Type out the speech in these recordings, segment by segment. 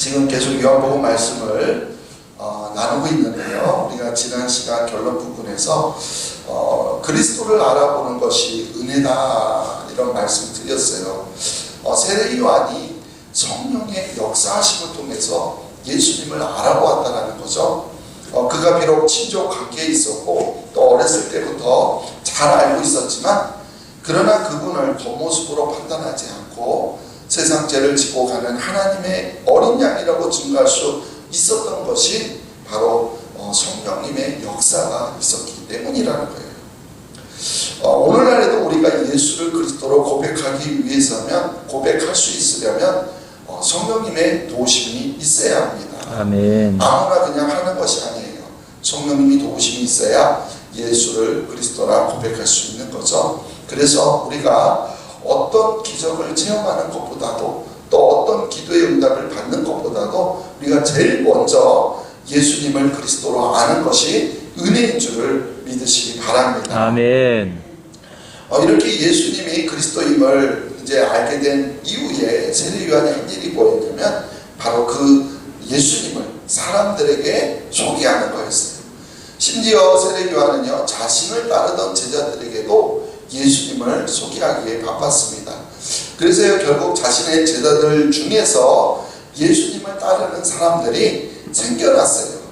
지금 계속 요한복음 말씀을 나누고 있는데요. 우리가 지난 시간 결론 부분에서 그리스도를 알아보는 것이 은혜다 이런 말씀 드렸어요. 세례 요한이 성령의 역사하심을 통해서 예수님을 알아보았다는 거죠. 그가 비록 친족 관계에 있었고 또 어렸을 때부터 잘 알고 있었지만 그러나 그분을 겉모습으로 판단하지 않고 세상 죄를 지고 가는 하나님의 어린 양이라고 증거할 수 있었던 것이 바로 성령님의 역사가 있었기 때문이라는 거예요. 오늘날에도 우리가 예수를 그리스도로 고백하기 위해서면, 고백할 수 있으려면 성령님의 도우심이 있어야 합니다. 아멘. 아무나 그냥 하는 것이 아니에요. 성령님이 도우심이 있어야 예수를 그리스도라 고백할 수 있는 거죠. 그래서 우리가 어떤 기적을 체험하는 것보다도 또 어떤 기도의 응답을 받는 것보다도 우리가 제일 먼저 예수님을 그리스도로 아는 것이 은혜인 줄을 믿으시기 바랍니다. 아멘. 이렇게 예수님이 그리스도임을 이제 알게 된 이후에 세례 요한이 한 일이 뭐였냐면 바로 그 예수님을 사람들에게 소개하는 거였어요. 심지어 세례 요한은요, 자신을 따르던 제자들에게도 예수님을 소개하기에 바빴습니다. 그래서 결국 자신의 제자들 중에서 예수님을 따르는 사람들이 생겨났어요.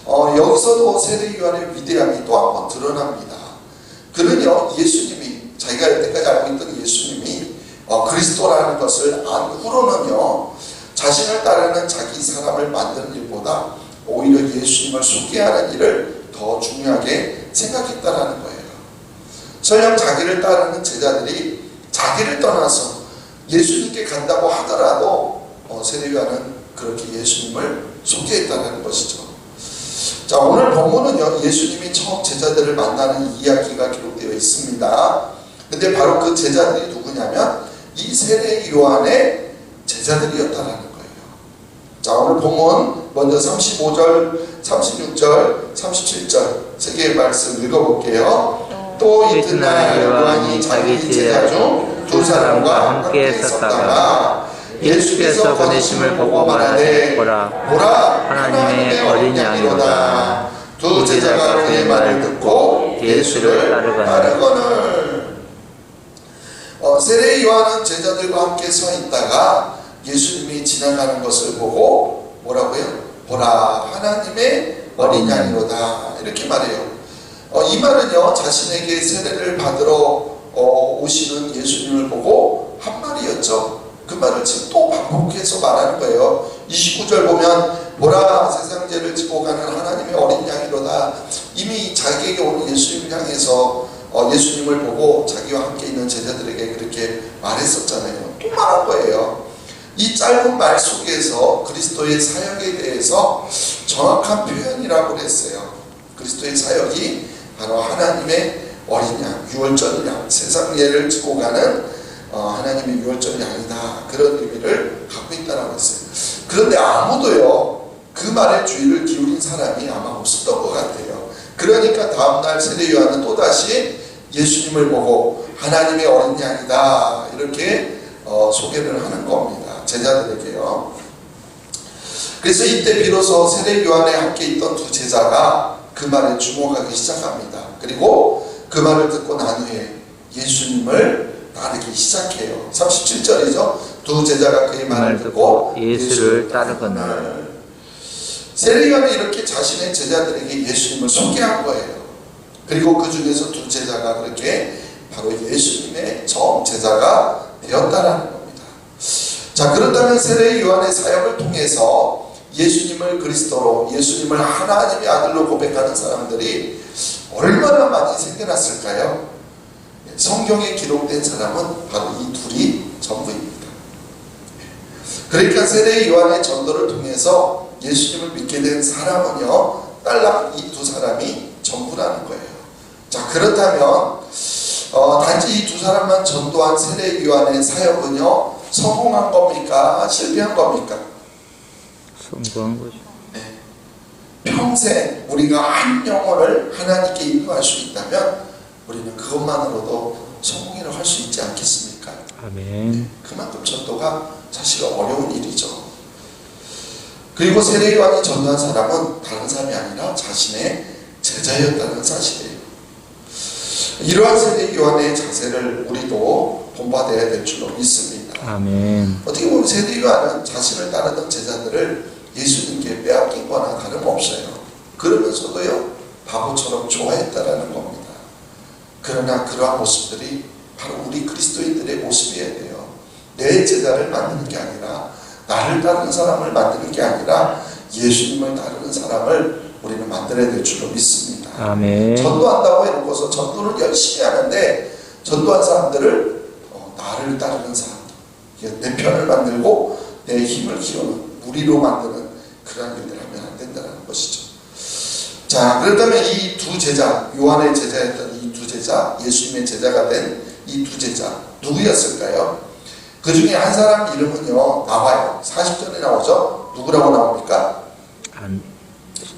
여기서도 세례 요한의 위대함이 또 한 번 드러납니다. 그는요, 예수님이, 자기가 여태까지 알고 있던 예수님이 그리스도라는 것을 안 후로는요, 자신을 따르는 자기 사람을 만드는 일보다 오히려 예수님을 소개하는 일을 더 중요하게 생각했다라는 거예요. 설령 자기를 따르는 제자들이 자기를 떠나서 예수님께 간다고 하더라도 세례 요한은 그렇게 예수님을 소개했다는 것이죠. 자, 오늘 본문은요, 예수님이 처음 제자들을 만나는 이야기가 기록되어 있습니다. 근데 바로 그 제자들이 누구냐면 이 세례 요한의 제자들이었다는 거예요. 자, 오늘 본문 먼저 35절, 36절, 37절 세 개의 말씀 읽어볼게요. 또 이튿날 요한이 자기 제자 중 두 사람과 함께 있었다가 예수께서 보내심을 보고 말하되 보라 하나님의 어린 양이로다. 두 제자가 그의 말을 듣고 예수를 따르거늘. 세례 요한은 제자들과 함께 서 있다가 예수님이 지나가는 것을 보고 뭐라고요? 보라 하나님의 어린 양이로다 이렇게 말해요. 이 말은요, 자신에게 세례를 받으러 오시는 예수님을 보고 한 말이었죠. 그 말을 지금 또 반복해서 말하는 거예요. 29절 보면 보라 세상 죄를 지고 가는 하나님의 어린 양이로다. 이미 자기에게 오는 예수님을 향해서 예수님을 보고 자기와 함께 있는 제자들에게 그렇게 말했었잖아요. 또 말한 거예요. 이 짧은 말 속에서 그리스도의 사역에 대해서 정확한 표현이라고 했어요. 그리스도의 사역이 바로 하나님의 어린 양, 유월절 양, 세상 죄를 지고 가는 하나님의 유월절 양이다. 그런 의미를 갖고 있다고 했어요. 그런데 아무도요, 그 말에 주의를 기울인 사람이 아마 없었던 것 같아요. 그러니까 다음날 세례 요한은 또다시 예수님을 보고 하나님의 어린 양이다 이렇게 소개를 하는 겁니다. 제자들에게요. 그래서 이때 비로소 세례 요한에 함께 있던 두 제자가 그 말에 주목하기 시작합니다. 그리고 그 말을 듣고 난 후에 예수님을 따르기 시작해요. 37절이죠. 두 제자가 그의 말을 듣고 예수를 따르거늘. 세례 요한이 이렇게 자신의 제자들에게 예수님을 소개한 거예요. 그리고 그 중에서 두 제자가 그렇게 바로 예수님의 처음 제자가 되었다라는 겁니다. 자, 그렇다면 세례 요한의 사역을 통해서 예수님을 그리스도로, 예수님을 하나님의 아들로 고백하는 사람들이 얼마나 많이 생겨났을까요? 성경에 기록된 사람은 바로 이 둘이 전부입니다. 그러니까 세례 요한의 전도를 통해서 예수님을 믿게 된 사람은요, 딸랑 이 두 사람이 전부라는 거예요. 자, 그렇다면 단지 이 두 사람만 전도한 세례 요한의 사역은요, 성공한 겁니까? 실패한 겁니까? 성공한 거죠. 네. 평생 우리가 한 영혼을 하나님께 인도할 수 있다면 우리는 그것만으로도 성공이라고 할 수 있지 않겠습니까? 아멘. 그만큼 전도가 사실 어려운 일이죠. 그리고 세례요한이 전도한 사람은 다른 사람이 아니라 자신의 제자였다는 사실이에요. 이러한 세례요한의 자세를 우리도 본받아야 될 줄로 믿습니다. 아멘. 어떻게 보면 세례요한은 자신을 따르던 제자들을 예수님께 빼앗긴 거나 다름없어요. 그러면서도요, 바보처럼 좋아했다라는 겁니다. 그러나 그러한 모습들이 바로 우리 그리스도인들의 모습이어야 돼요. 내 제자를 만드는 게 아니라, 나를 따르는 사람을 만드는 게 아니라 예수님을 따르는 사람을 우리는 만들어야 될 줄로 믿습니다. 아멘. 전도한다고 해놓고서 전도를 열심히 하는데 전도한 사람들을 나를 따르는 사람들, 내 편을 만들고 내 힘을 키우는, 무리로 만드는 그런 일들을 하면 안 된다는 것이죠. 자, 그렇다면 이 두 제자, 요한의 제자였던 이 두 제자, 예수님의 제자가 된 이 두 제자 누구였을까요? 그 중에 한 사람 이름은요 나와요. 40절에 나오죠. 누구라고 나옵니까?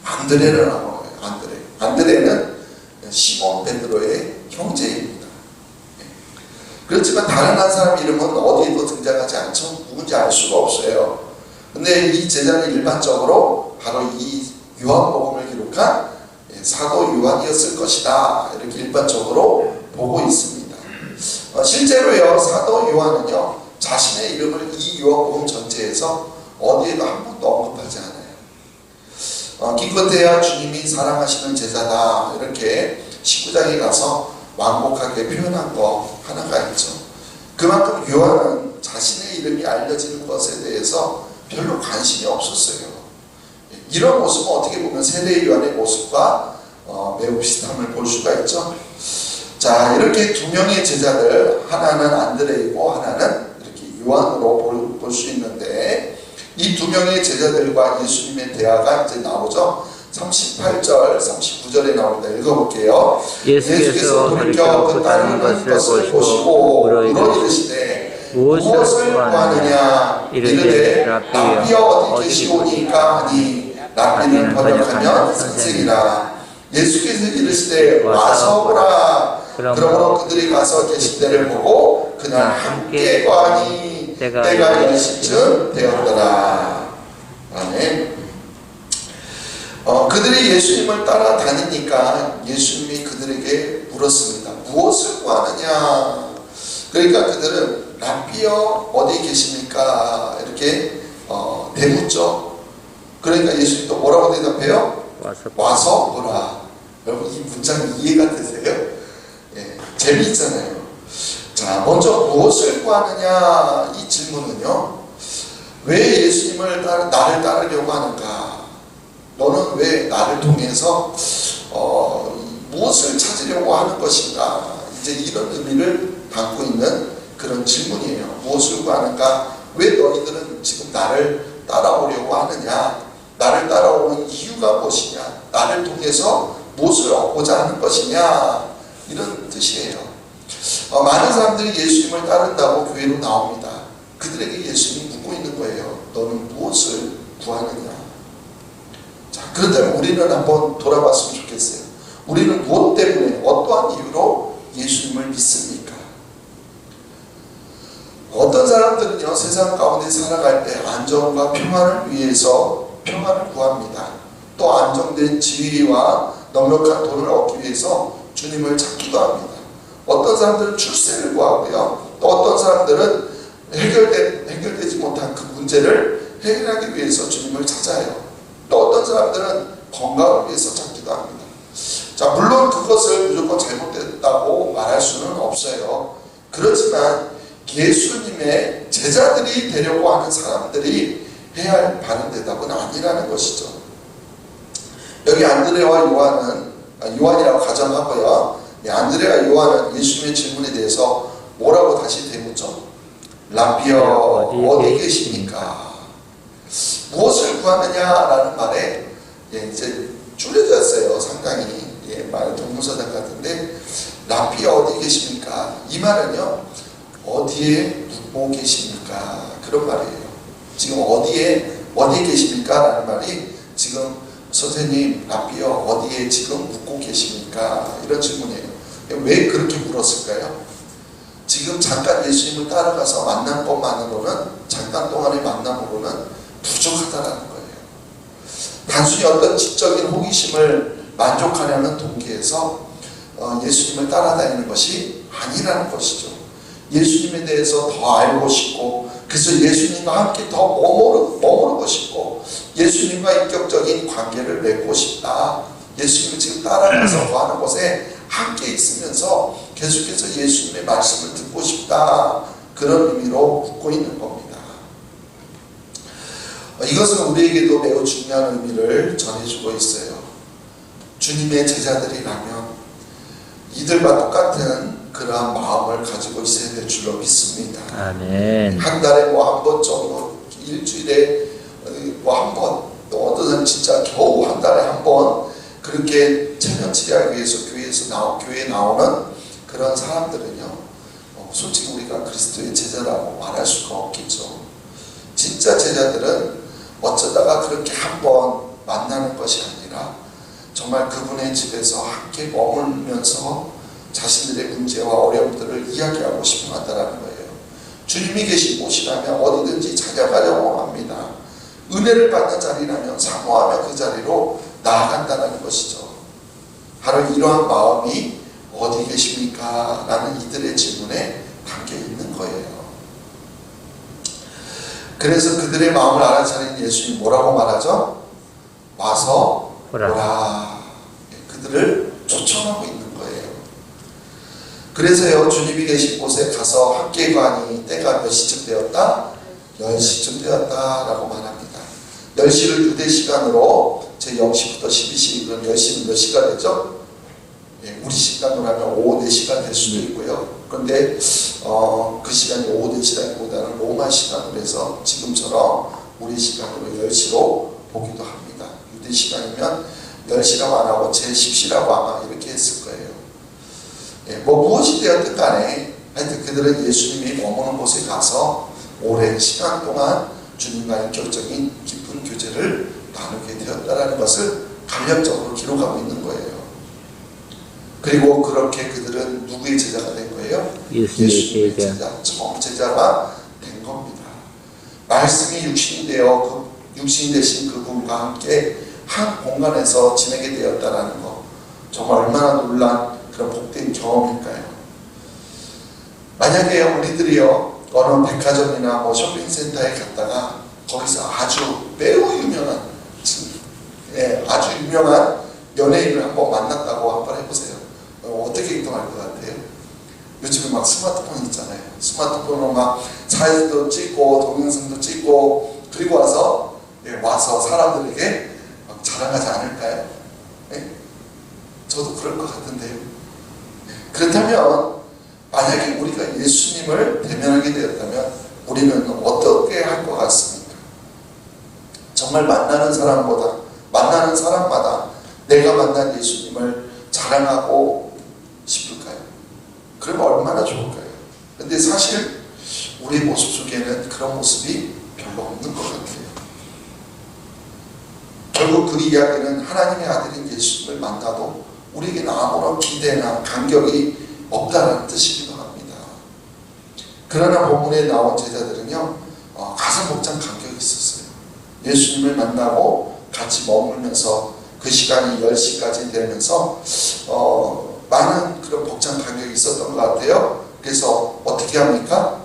안드레라고 나와요. 안드레는 시몬 베드로의 형제입니다. 그렇지만 다른 한 사람 이름은 어디에도 등장하지 않죠. 누군지 알 수가 없어요. 근데 이 제자는 일반적으로 바로 이 요한복음을 기록한 사도 요한이었을 것이다, 이렇게 일반적으로 보고 있습니다. 실제로요, 사도 요한은요 자신의 이름을 이 요한복음 전체에서 어디에도 한 번도 언급하지 않아요. 기껏해야 주님이 사랑하시는 제자다, 이렇게 19장에 가서 완곡하게 표현한 거 하나가 있죠. 그만큼 요한은 자신의 이름이 알려지는 것에 대해서 별로 관심이 없었어요. 이런 모습은 어떻게 보면 세례 요한의 모습과 매우 비슷함을 볼 수가 있죠. 자, 이렇게 두 명의 제자들, 하나는 안드레이고 하나는 이렇게 요한으로 볼 수 있는데, 이 두 명의 제자들과 예수님의 대화가 이제 나오죠. 38절, 39절에 나옵니다. 읽어볼게요. 예수께서 돌이켜 그 따르는 것을 보시고 물어이르시되 무엇을 구하느냐? 이르되 랍비여 어디 계시오니까 하니, 랍비는 번역하면 선생이라. 예수께서 이르시되 와서 보라. 그러므로 그들이 가서 계신 데를 보고 그날 함께 거하니 때가 이르실 쯤 되었더라. 아멘. 그들이 예수님을 따라다니니까 예수님이 그들에게 물었습니다. 무엇을 구하느냐? 그러니까 그들은 랍비여 어디 계십니까? 이렇게 대묻죠. 그러니까 예수님도 뭐라고 대답해요? 와서 보라. 여러분, 이 문장이 이해가 되세요? 예, 재미있잖아요. 자, 먼저 무엇을 구하느냐, 이 질문은요, 왜 예수님을 나를 따르려고 하는가? 너는 왜 나를 통해서 무엇을 찾으려고 하는 것인가? 이제 이런 의미를 담고 있는 그런 질문이에요. 무엇을 구하는가? 왜 너희들은 지금 나를 따라오려고 하느냐? 나를 따라오는 이유가 무엇이냐? 나를 통해서 무엇을 얻고자 하는 것이냐? 이런 뜻이에요. 많은 사람들이 예수님을 따른다고 교회로 나옵니다. 그들에게 예수님이 묻고 있는 거예요. 너는 무엇을 구하느냐? 자, 그렇다면 우리는 한번 돌아봤으면 좋겠어요. 우리는 무엇 때문에, 어떠한 이유로 예수님을 믿습니까? 어떤 사람들은요, 세상 가운데 살아갈 때 안정과 평안을 위해서 평안을 구합니다. 또 안정된 지위와 넉넉한 돈을 얻기 위해서 주님을 찾기도 합니다. 어떤 사람들은 출세를 구하고요, 또 어떤 사람들은 해결되지 못한 그 문제를 해결하기 위해서 주님을 찾아요. 또 어떤 사람들은 건강을 위해서 찾기도 합니다. 자, 물론 그것을 무조건 잘못됐다고 말할 수는 없어요. 그렇지만 예수님의 제자들이 되려고 하는 사람들이 해야 할 바른 대답은 아니라는 것이죠. 여기 안드레와 요한이라고 가정하고요, 안드레와 요한은 예수님의 질문에 대해서 뭐라고 다시 대묻죠? 랍비여 어디 계십니까? 무엇을 구하느냐라는 말에 이제 줄여졌어요. 상당히 말 동문서답 같은데, 랍비여 어디 계십니까? 이 말은요, 어디에 묵고 계십니까? 그런 말이에요. 지금 어디에 계십니까? 라는 말이 지금 선생님 랍비여 어디에 지금 묵고 계십니까? 이런 질문이에요. 왜 그렇게 물었을까요? 지금 잠깐 예수님을 따라가서 만난 것만으로는, 잠깐 동안의 만남으로는 부족하다라는 거예요. 단순히 어떤 지적인 호기심을 만족하려는 동기에서 예수님을 따라다니는 것이 아니라는 것이죠. 예수님에 대해서 더 알고 싶고, 그래서 예수님과 함께 더 머무르고 싶고, 예수님과 인격적인 관계를 맺고 싶다. 예수님을 지금 따라가서 거하는 곳에 함께 있으면서 계속해서 예수님의 말씀을 듣고 싶다. 그런 의미로 묻고 있는 겁니다. 이것은 우리에게도 매우 중요한 의미를 전해주고 있어요. 주님의 제자들이라면 이들과 똑같은 그러한 마음을 가지고 있어야 될 줄로 믿습니다. 아멘. 한 달에 뭐 한 번 정도, 일주일에 뭐 한 번, 또 어떤 사람은 진짜 겨우 한 달에 한 번 그렇게 체면 치료하기 위해서 교회에 나오는 그런 사람들은요, 솔직히 우리가 그리스도의 제자라고 말할 수가 없겠죠. 진짜 제자들은 어쩌다가 그렇게 한 번 만나는 것이 아니라 정말 그분의 집에서 함께 머물면서 자신들의 문제와 어려움들을 이야기하고 싶어 한다는 거예요. 주님이 계신 곳이라면 어디든지 찾아가려고 합니다. 은혜를 받는 자리라면 사모하며 그 자리로 나아간다는 것이죠. 바로 이러한 마음이 어디 계십니까? 라는 이들의 질문에 담겨 있는 거예요. 그래서 그들의 마음을 알아차린 예수님 뭐라고 말하죠? 와서 보라. 그들을 초청하고 있는 거예요. 그래서요, 주님이 계신 곳에 가서 함께 가니 때가 몇 시쯤 되었다? 10시쯤 되었다라고 말합니다. 10시를 유대 시간으로 제 0시부터 12시, 그럼 10시는 몇 시가 되죠? 우리 시간으로 하면 오후 4시가 될 수도 있고요. 그런데 그 시간이 오후 4시라기보다는 로마 시간으로 해서 지금처럼 우리 시간으로 10시로 보기도 합니다. 유대 시간이면 10시라고 안 하고 제 10시라고 아마 이렇게 했을 거예요. 뭐 무엇이 되었든 간에 하여튼 그들은 예수님이 머무는 곳에 가서 오랜 시간 동안 주님과 인격적인 깊은 교제를 나누게 되었다는 것을 간략적으로 기록하고 있는 거예요. 그리고 그렇게 그들은 누구의 제자가 된 거예요? 예수님의 제자. 처음 제자가 된 겁니다. 말씀이 육신이 되어 육신이 되신 그분과 함께 한 공간에서 지내게 되었다는 것, 정말 얼마나 놀란 그런 복된 경험일까요? 만약에 우리들이요 어느 백화점이나 뭐 쇼핑센터에 갔다가 거기서 매우 유명한 아주 유명한 연예인을 한번 만났다고 한번 해보세요. 어떻게 행동할 것 같아요? 요즘에 막 스마트폰 있잖아요. 스마트폰으로 막 사진도 찍고 동영상도 찍고 그리고 와서 사람들에게 막 자랑하지 않을까요? 저도 그럴 것 같은데요. 그렇다면 만약에 우리가 예수님을 대면하게 되었다면 우리는 어떻게 할 것 같습니까? 정말 만나는 사람마다 내가 만난 예수님을 자랑하고 싶을까요? 그러면 얼마나 좋을까요? 근데 사실 우리 모습 속에는 그런 모습이 별로 없는 것 같아요. 결국 그 이야기는 하나님의 아들인 예수님을 만나도 우리에게는 아무런 기대나 감격이 없다는 뜻이기도 합니다. 그러나 본문에 나온 제자들은요, 가슴 벅찬 감격이 있었어요. 예수님을 만나고 같이 머물면서 그 시간이 10시까지 되면서 많은 그런 벅찬 감격이 있었던 것 같아요. 그래서 어떻게 합니까?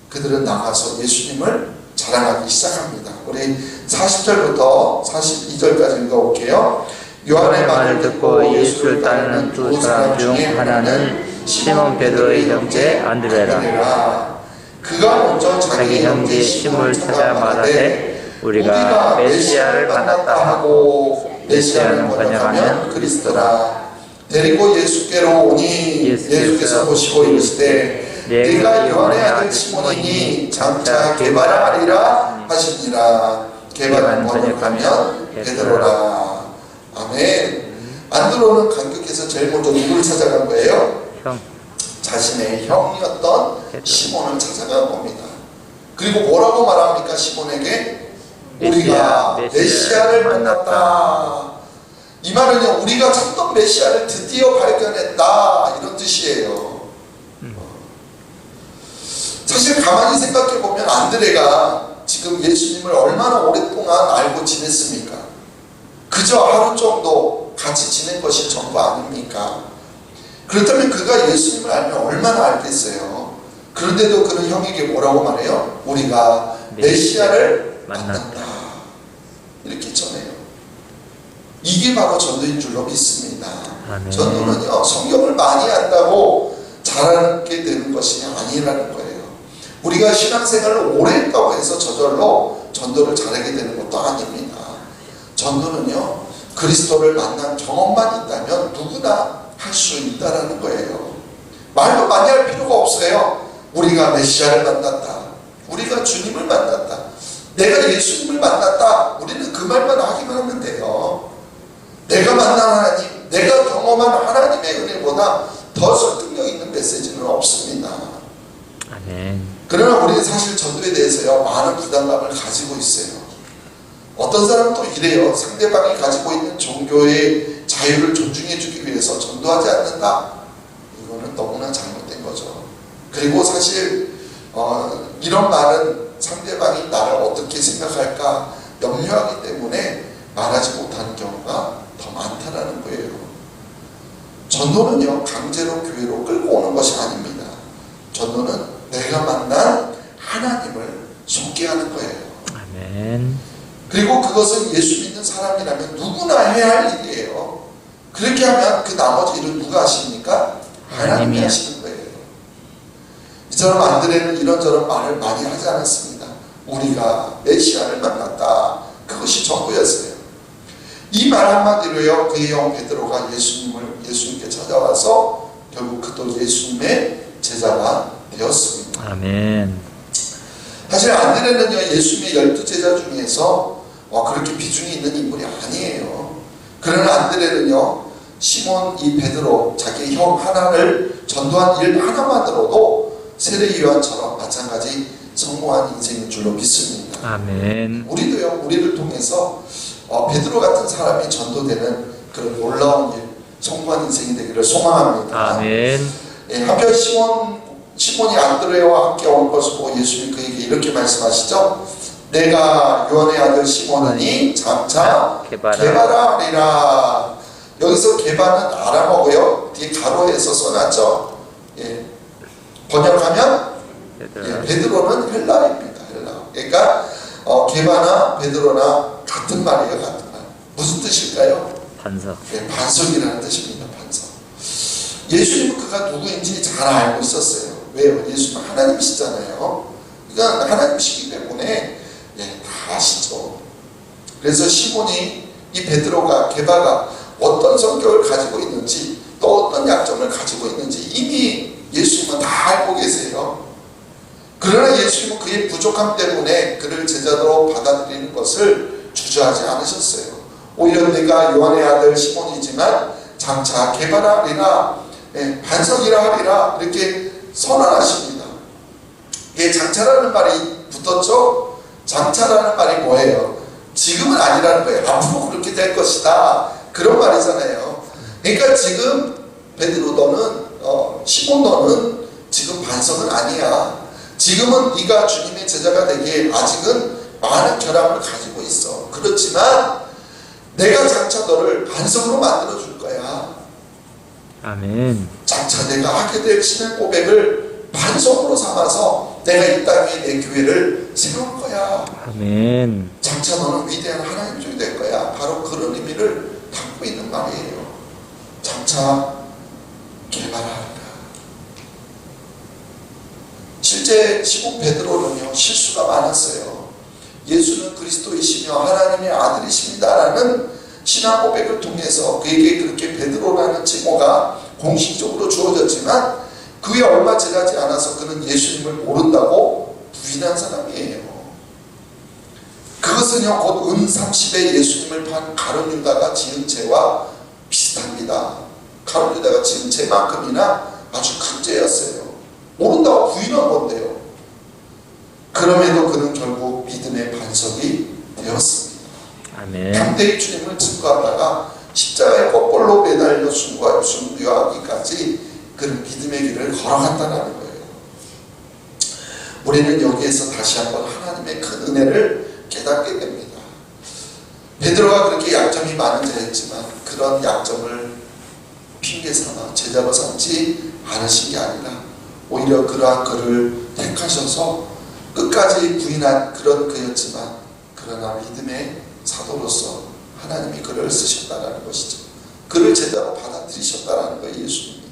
그들은 나가서 예수님을 자랑하기 시작합니다. 우리 40절부터 42절까지 읽어볼게요. 요한의 말을 듣고 예수를 따르는 두 사람 중 하나는 시몬 베드로의 형제 안드레라. 그가 먼저 자기 형제 시몬을 찾아 말하되 우리가 메시아를 만났다 하고, 메시아는 번역하면 그리스도라. 데리고 예수께로 오니 예수께서 보시고 이르시되 네가 요한의 아들 시몬이니 장차 게바라 하리라 하시니라. 게바는 번역하면 베드로라. 아멘. 안드로는 감격해서 제일 먼저 누구를 찾아간 거예요? 자신의 형이었던 시몬을 찾아간 겁니다. 그리고 뭐라고 말합니까? 시몬에게 우리가 메시아를 만났다. 이 말은요, 우리가 찾던 메시아를 드디어 발견했다, 이런 뜻이에요. 사실 가만히 생각해 보면 안드레가 지금 예수님을 얼마나 오랫동안 알고 지냈습니까? 그저 하루 정도 같이 지낸 것이 전부 아닙니까? 그렇다면 그가 예수님을 알면 얼마나 알겠어요? 그런데도 그는 형에게 뭐라고 말해요? 우리가 메시아를 만났다. 이렇게 전해요. 이게 바로 전도인 줄로 믿습니다. 아멘. 전도는요, 성경을 많이 안다고 잘하게 되는 것이 아니라는 거예요. 우리가 신앙생활을 오래 했다고 해서 저절로 전도를 잘하게 되는 것도 아닙니다. 전도는요, 그리스도를 만난 경험만 있다면 누구나 할 수 있다라는 거예요. 말도 많이 할 필요가 없어요. 우리가 메시아를 만났다. 우리가 주님을 만났다. 내가 예수님을 만났다. 우리는 그 말만 하기만 하면 돼요. 내가 만난 하나님, 내가 경험한 하나님의 은혜보다 더 설득력 있는 메시지는 없습니다. 아멘. 그러나 우리는 사실 전도에 대해서요, 많은 부담감을 가지고 있어요. 어떤 사람은 또 이래요. 상대방이 가지고 있는 종교의 자유를 존중해주기 위해서 전도하지 않는다. 이거는 너무나 잘못된 거죠. 그리고 사실 이런 말은 상대방이 나를 어떻게 생각할까 염려하기 때문에 말하지 못하는 경우가 더 많다라는 거예요. 전도는요, 강제로 교회로 끌고 오는 것이 아닙니다. 전도는 내가 만난 하나님을 소개하는 거예요. 아멘. 그리고 그것은 예수 믿는 사람이라면 누구나 해야 할 일이에요. 그렇게 하면 그 나머지 일은 누가 하십니까? 하나님이 하시는 거예요. 이처럼 안드레는 이런저런 말을 많이 하지 않았습니다. 우리가 메시아를 만났다. 그것이 전부였어요. 이 말 한마디로요, 그의 형 베드로가 예수님께 찾아와서 결국 그도 예수님의 제자가 되었습니다. 아멘. 사실 안드레는요, 예수님의 12제자 중에서 그렇게 비중이 있는 인물이 아니에요. 그러나 안드레는요, 시몬 이 베드로 자기 형 하나를 전도한 일 하나만으로도 세례 요한처럼 마찬가지 성공한 인생인 줄로 믿습니다. 아멘. 우리도요, 우리를 통해서 베드로 같은 사람이 전도되는 그런 놀라운 일, 성공한 인생이 되기를 소망합니다. 아멘. 예, 한편 시몬이 안드레와 함께 온 것을 보고 예수님이 그에게 이렇게 말씀하시죠. 내가 요한의 아들 시몬이니 장차 게바라리라. 여기서 게바는 아람어고요, 뒤에 가로에서 써놨죠. 예. 번역하면 베드로는 헬라입니다. 헬라. 그러니까 게바나 베드로나 같은 말이에요. 같은 말. 무슨 뜻일까요? 반석. 예, 반석이라는 뜻입니다. 반석. 예수님은 그가 누구인지 잘 알고 있었어요. 왜요? 예수님은 하나님이시잖아요. 그러니까 하나님이시기 때문에 다 아시죠. 그래서 시몬이 이 베드로가 게바가 어떤 성격을 가지고 있는지 또 어떤 약점을 가지고 있는지 이미 예수님은 다 알고 계세요. 그러나 예수님은 그의 부족함 때문에 그를 제자로 받아들이는 것을 주저하지 않으셨어요. 오히려 내가 요한의 아들 시몬이지만 장차 게바라리라, 반석이라 하리라 이렇게 선언하십니다. 이게 장차라는 말이 붙었죠. 장차라는 말이 뭐예요? 지금은 아니라는 거예요. 앞으로 그렇게 될 것이다. 그런 말이잖아요. 그러니까 지금 베드로 너는 시몬 너는 지금 반석은 아니야. 지금은 네가 주님의 제자가 되기에 아직은 많은 결함을 가지고 있어. 그렇지만 내가 장차 너를 반석으로 만들어 줄 거야. 아멘. 장차 내가 하게 될 신앙 고백을 반석으로 삼아서 내가 이 땅에 내 교회를 세울 거야. 아멘. 장차 너는 위대한 하나님 쪽이 될 거야. 바로 그런 의미를 담고 있는 말이에요. 장차 개발하리라. 실제 시몬 베드로는요, 실수가 많았어요. 예수는 그리스도이시며 하나님의 아들이십니다라는 신앙 고백을 통해서 그에게 그렇게 베드로라는 칭호가 공식적으로 주어졌지만 그에 얼마 지나지 않아서 그는 예수님을 모른다고 부인한 사람이에요. 그것은요, 곧 은 30에 예수님을 판 가룟 유다가 지은 죄와 비슷합니다. 가룟 유다가 지은 죄만큼이나 아주 큰 죄였어요. 모른다고 부인한 건데요. 그럼에도 그는 결국 믿음의 반석이 되었습니다. 아멘. 담대히 주님을 증거하다가 십자가에 꼴꼴로 매달려 순교하기까지 그는 믿음의 길을 걸어간다는 거예요. 우리는 여기에서 다시 한번 하나님의 큰 은혜를 깨닫게 됩니다. 베드로가 그렇게 약점이 많은 자였지만 그런 약점을 핑계 삼아 제자로 삼지 않으신 게 아니라 오히려 그러한 그를 택하셔서 끝까지 부인한 그런 그였지만 그러나 믿음의 사도로서 하나님이 그를 쓰셨다라는 것이죠. 그를 제자로 받아들이셨다라는 거예요. 예수님이.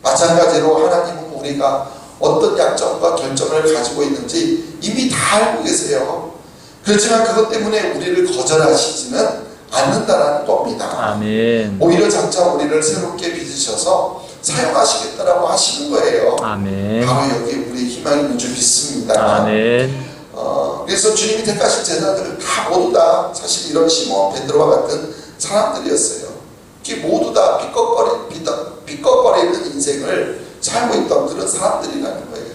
마찬가지로 하나님은 우리가 어떤 약점과 결점을 가지고 있는지 이미 다 알고 계세요. 그렇지만 그것 때문에 우리를 거절하시지는 않는다라는 겁니다. 아멘. 오히려 장차 우리를 새롭게 빚으셔서 사용하시겠다라고 하시는 거예요. 아멘. 바로 여기 우리의 희망이 있는 줄 믿습니다. 아멘. 그래서 주님이 택하신 제자들은 다 모두 다 사실 이런 시몬 베드로와 같은 사람들이었어요. 이게 모두 다 삐걱거리는 인생을 살고 있던 그런 사람들이라는 거예요.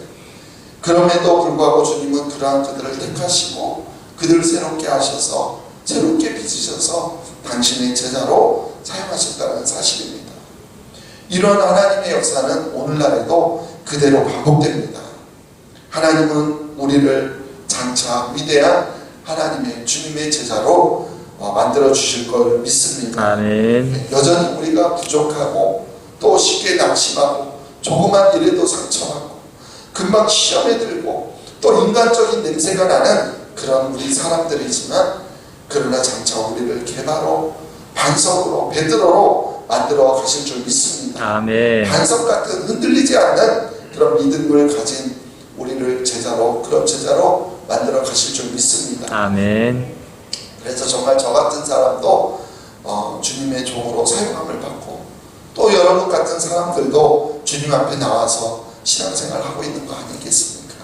그럼에도 불구하고 주님은 그러한 그들을 택하시고 그들을 새롭게 하셔서 새롭게 빚으셔서 당신의 제자로 사용하셨다는 사실입니다. 이런 하나님의 역사는 오늘날에도 그대로 반복됩니다. 하나님은 우리를 장차 위대한 하나님의 주님의 제자로 만들어 주실 걸 믿습니다. 아멘. 여전히 우리가 부족하고 또 쉽게 낙심하고 조그만 일에도 상처받고 금방 시험에 들고 또 인간적인 냄새가 나는 그런 우리 사람들이지만 그러나 장차 우리를 개바로 반석으로 베드로로 만들어 가실 줄 믿습니다. 아멘. 반석 같은 흔들리지 않는 그런 믿음을 가진 우리를 제자로 그런 제자로 만들어 가실 줄 믿습니다. 아멘. 그래서 정말 저 같은 사람도 주님의 종으로 사용함을 받고 또 여러분 같은 사람들도 주님 앞에 나와서 신앙생활을 하고 있는 거 아니겠습니까?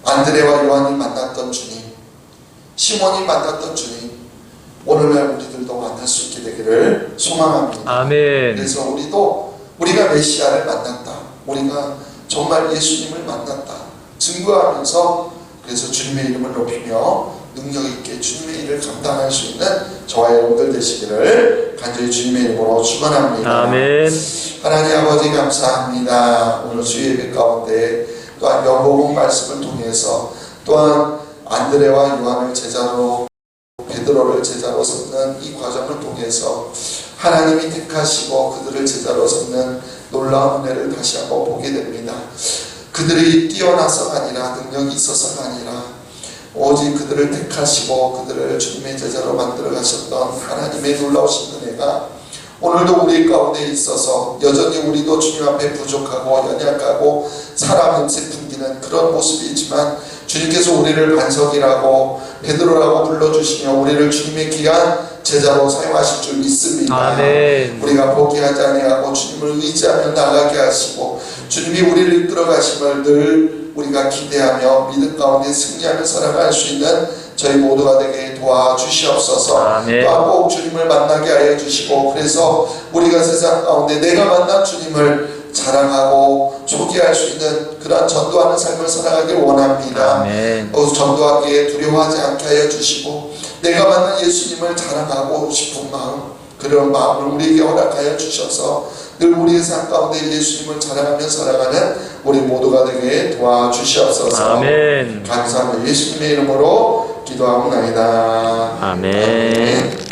안드레와 요한이 만났던 주님, 시몬이 만났던 주님, 오늘날 우리들도 만날 수 있게 되기를 소망합니다. 아멘. 그래서 우리가 메시아를 만났다, 우리가 정말 예수님을 만났다 증거하면서 그래서 주님의 이름을 높이며 능력 있게 주님의 일을 감당할 수 있는 저와 여러분들 되시기를 간절히 주님의 이름으로 축원합니다. 아멘. 하나님 아버지 감사합니다. 오늘 주의 예배 가운데 또한 요한복음 말씀을 통해서 또한 안드레와 요한을 제자로 베드로를 제자로 삼는 이 과정을 통해서 하나님이 택하시고 그들을 제자로 삼는 놀라운 은혜를 다시 한번 보게 됩니다. 그들이 뛰어나서가 아니라 능력이 있어서가 아니라 오직 그들을 택하시고 그들을 주님의 제자로 만들어 가셨던 하나님의 놀라우신 은혜가 오늘도 우리 가운데 있어서 여전히 우리도 주님 앞에 부족하고 연약하고 사람 냄새 풍기는 그런 모습이지만 주님께서 우리를 반석이라고 베드로라고 불러주시며 우리를 주님의 귀한 제자로 사용하실 줄 믿습니다. 아멘. 우리가 포기하지 아니하고 주님을 의지하며 나가게 하시고 주님이 우리를 이끌어 가심을 늘 우리가 기대하며 믿음 가운데 승리하며 살아갈 수 있는 저희 모두가 되게 도와주시옵소서. 아멘. 또한 꼭 주님을 만나게 하여 주시고 그래서 우리가 세상 가운데 내가 만난 주님을 자랑하고 소개할 수 있는 그런 전도하는 삶을 살아가길 원합니다. 아멘. 전도하기에 두려워하지 않게 하여 주시고 내가 만난 예수님을 자랑하고 싶은 마음 그런 마음을 우리에게 허락하여 주셔서 늘 우리의 삶 가운데 예수님을 자랑하며 살아가는 우리 모두가 되게 도와주시옵소서. 아멘. 감사합니다. 예수님의 이름으로 기도하옵나이다. 아멘.